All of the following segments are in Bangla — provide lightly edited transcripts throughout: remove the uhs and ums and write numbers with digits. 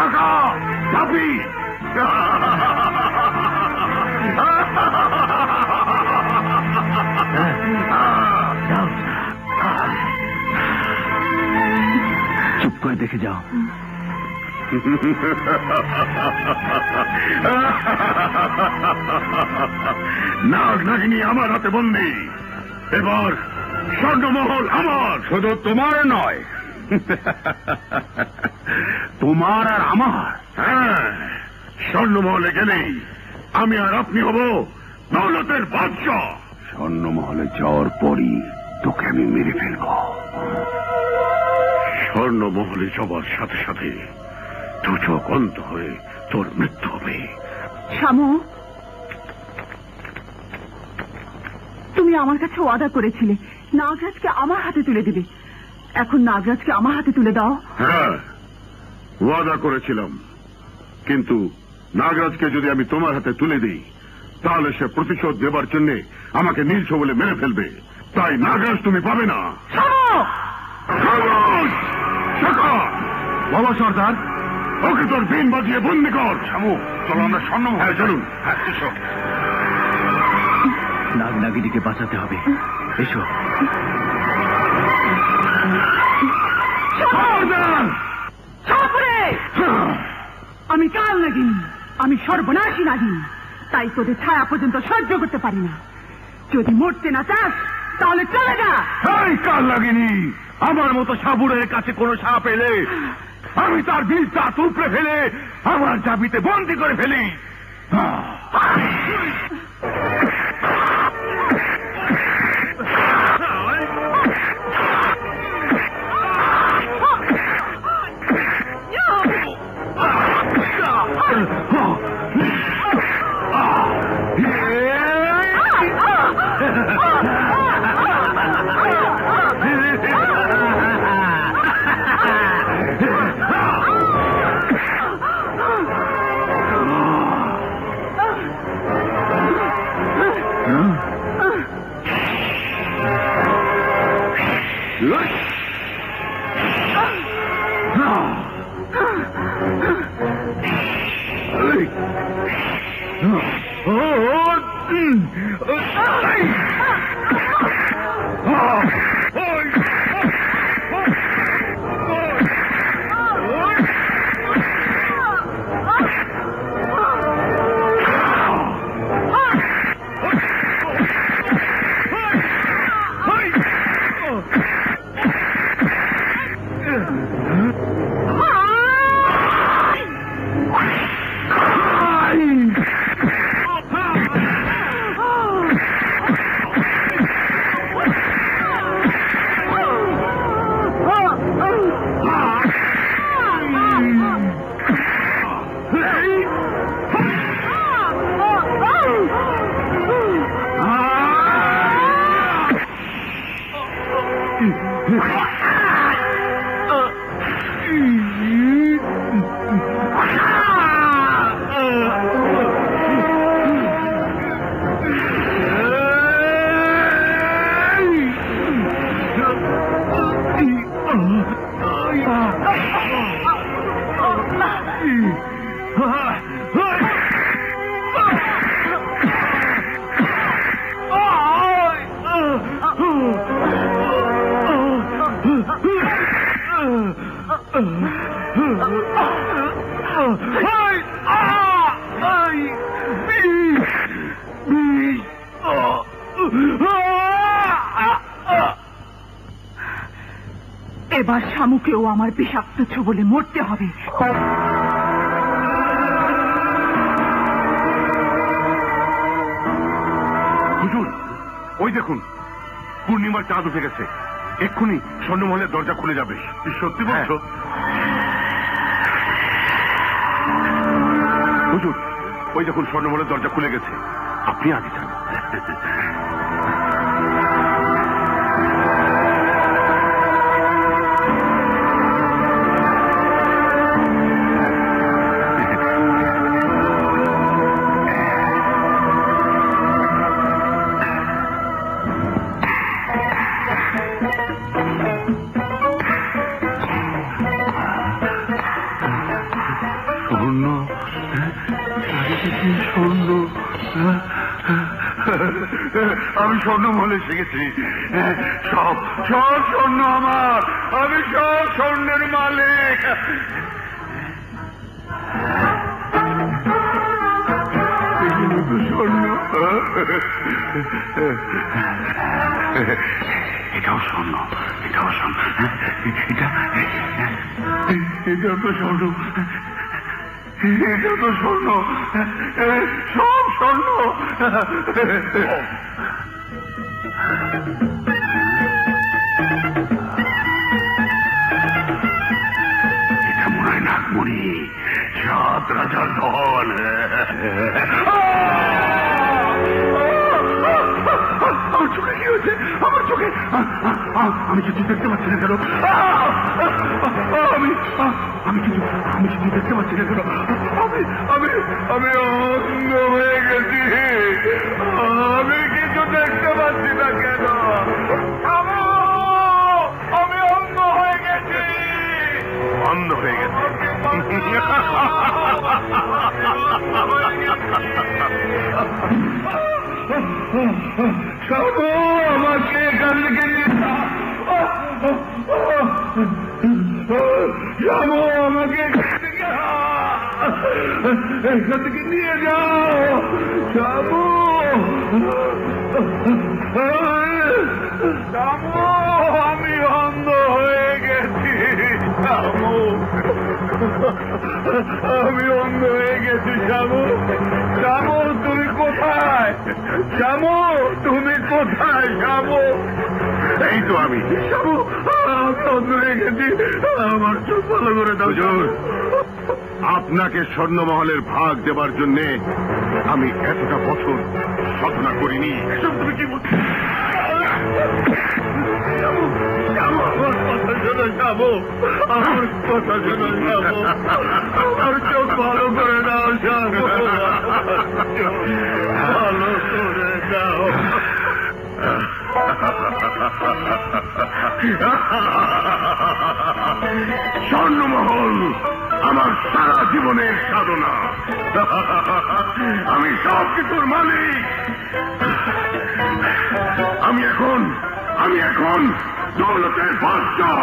টাকা চাবি চুপ করে দেখে যাও। নাগ নাগিনী আমার হাতে বন্দী। এবার স্বর্ণমহল আমার। শুধু তোমার নয়, তোমার আর আমার। হ্যাঁ, স্বর্ণমহলে গেলেই আমি আর আপনি হব দৌলতের বাদশাহ। স্বর্ণমহলে যাওয়ার পরই তোকে আমি মেরে ফেলব। স্বর্ণমহলে যাওয়ার সাথে সাথে দু চোখ অন্ত হয়ে তোর মৃত্যু হবে। শামু, তুমি আমার কাছে ওয়াদা করেছিলে নাগরাজকে আমার হাতে তুলে দিবে। এখন নাগরাজকে আমার হাতে তুলে দাও। হ্যাঁ, ওয়াদা করেছিলাম, কিন্তু নাগরাজকে যদি আমি তোমার হাতে তুলে দিই তাহলে সে প্রতিশোধ দেবার জন্য আমাকে নীলছ বলে মেরে ফেলবে। তাই নাগরাজ তুমি পাবে না। বাবা সর্দার, ওকে তোর বিন বাজিয়ে বন্দি কর। শামু, চলো আমরা স্বর্ণমহল। হ্যাঁ চলুন। হ্যাঁ, এসো। নাগ নাগিনীকে বাঁচাতে হবে। এসো। আমি কাল নাগিনি, আমি সর্বনাশী নাগিনি, তাই তোদের ছায়া পর্যন্ত সহ্য করতে পারি না। যদি মরতে না চাস তাহলে চলে যা। কাল লাগেনি, আমার মতো সাবুরের কাছে কোন সাপ এলে আমি তার বিষ দাঁত উপড়ে ফেলে আমার চাবিতে বন্দি করে ফেলি। এবার শামুকেও আমার বিষাক্ত ছোবলে মরতে হবে। হুজুর, ওই দেখুন পূর্ণিমার চাঁদ উঠে গেছে। এক্ষুনি স্বর্ণমহলের দরজা খুলে যাবে। সত্যি বলছো? হুজুর, ওই দেখুন স্বর্ণমহলের দরজা খুলে গেছে। আপনি আগে যান। আমি স্বর্ণমহলে শিখেছি, সব সব স্বর্ণ আমার, আমি সব স্বর্ণের মালিক। স্বর্ণ, এটাও স্বর্ণ, এটাও স্বর্ণ, এটাও তো স্বর্ণ, এটা তো স্বর্ণ, সব স্বর্ণ। এটা মনে হয় নাগমণি, 7 রাজার ধন। আমার চোখে কি হয়েছে? আমার চোখে আমি কিছু দেখতে পাচ্ছি না কেন? আমি কিছু দেখতে পাচ্ছি না কেন? আমি অন্ধ হয়ে গেছি, আমি কিছু দেখতে পাচ্ছি না কেন? আমি অন্ধ হয়ে গেছি, অন্ধ হয়ে গেছি। শামু, আমাকে এখান থেকে নিয়ে যাও। শামু, আমাকে এখান থেকে নিয়ে যাও। শামু, শামু, আমি অন্ধ হয়ে গেছি। শামু, আমি অন্ধ হয়ে গেছি। শামু, শামু, তুমি কোথায়? শামু, তুমি কোথায়? শামু, এই তো আমি। শামু, আমি অন্ধ হয়ে গেছি, আমার চোখ ভালো করে দাও। আপনাকে স্বর্ণমহলের ভাগ দেবার জন্য আমি এতটা বছর সাধনা করিনি। এসব তুমি কি বলছো? আমার কথা শোনো শামু, আমার কথা শোনো শামু, আমার চোখ ভালো করে দাও শামু, ভালো করে দাও। স্বর্ণমহল আমার সারা জীবনের সাধনা, আমি সব কিছুর মালিক। আমি এখন দৌলতের বাদশাহ।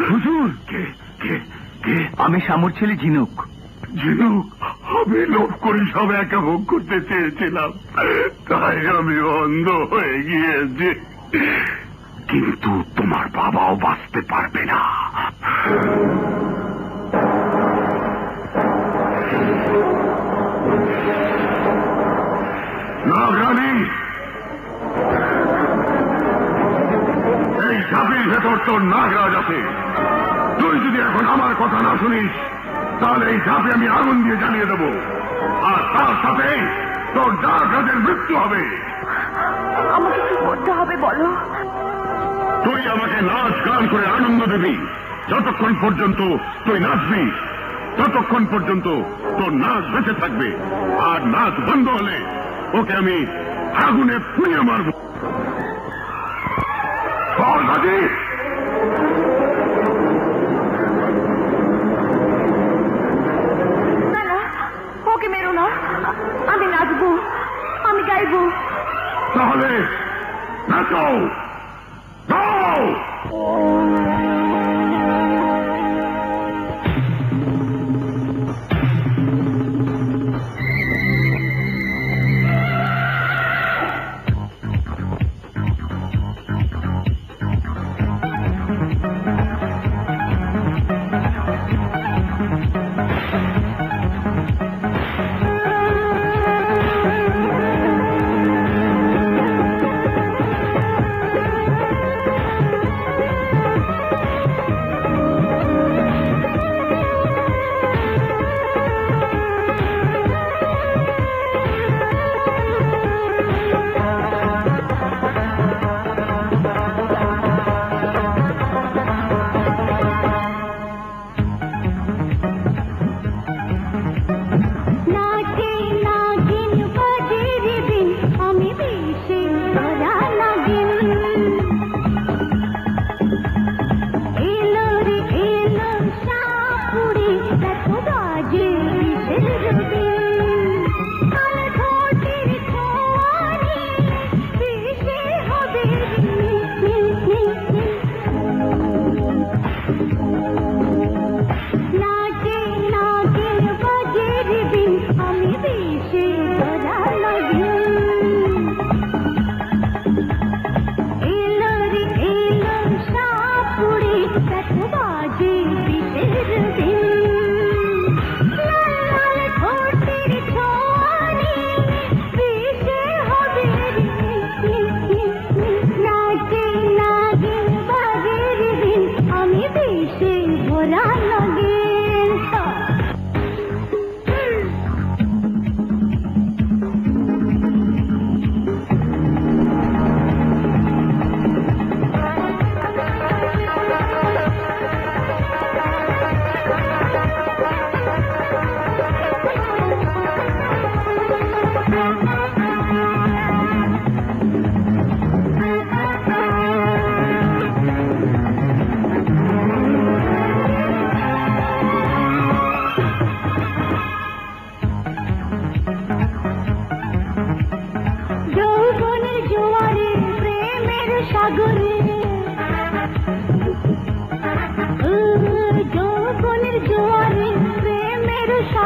হুজুর, আমি শামুর ছেলে ঝিনুক। ঝিনুক, আমি লোভ করে সব একা ভোগ করতে চেয়েছিলাম, তাই আমি অন্ধ হয়ে গিয়েছি। কিন্তু তোমার বাবাও বাঁচতে পারবে না। নাগরানী, এই ঝাঁপির ভেতর তোর নাগরাজ আছে। তুই যদি এখন আমার কথা না শুনিস, তাহলে এই ঝাঁপে আমি আগুন দিয়ে জ্বালিয়ে দেবো, আর তার সাথে তোর নাগরাজের মৃত্যু হবে। আমাকে কি করতে হবে বলো? তুই আমাকে নাচ গান করে আনন্দ দিবি। যতক্ষণ পর্যন্ত তুই নাচবি, ততক্ষণ পর্যন্ত তোর নাচ বেঁচে থাকবে, আর নাচ বন্ধ হলে ওকে আমি আগুনে পুড়িয়ে মারব। বল বাজি। না না, ওকে মেরো না, আমি নাচবো, আমি গাইবো। তাহলে নাচো, গাও।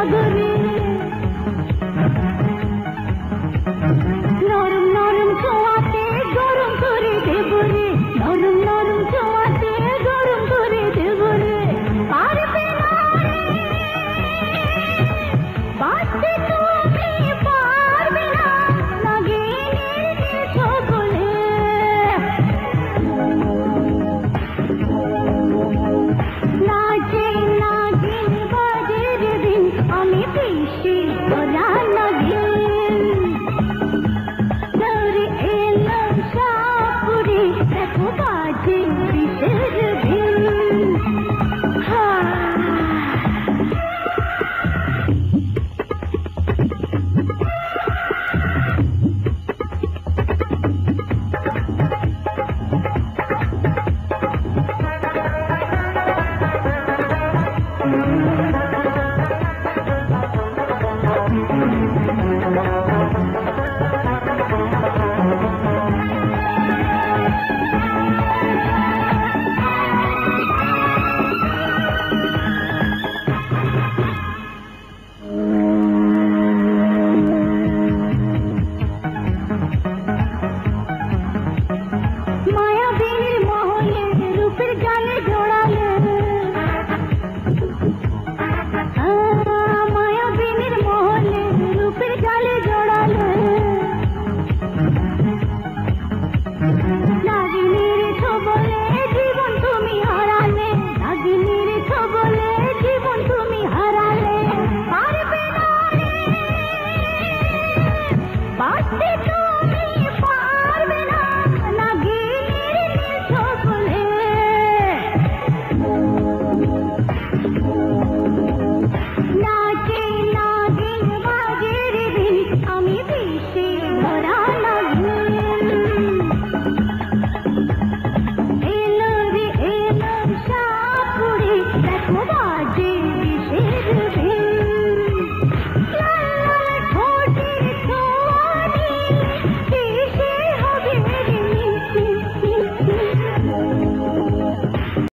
সাগরে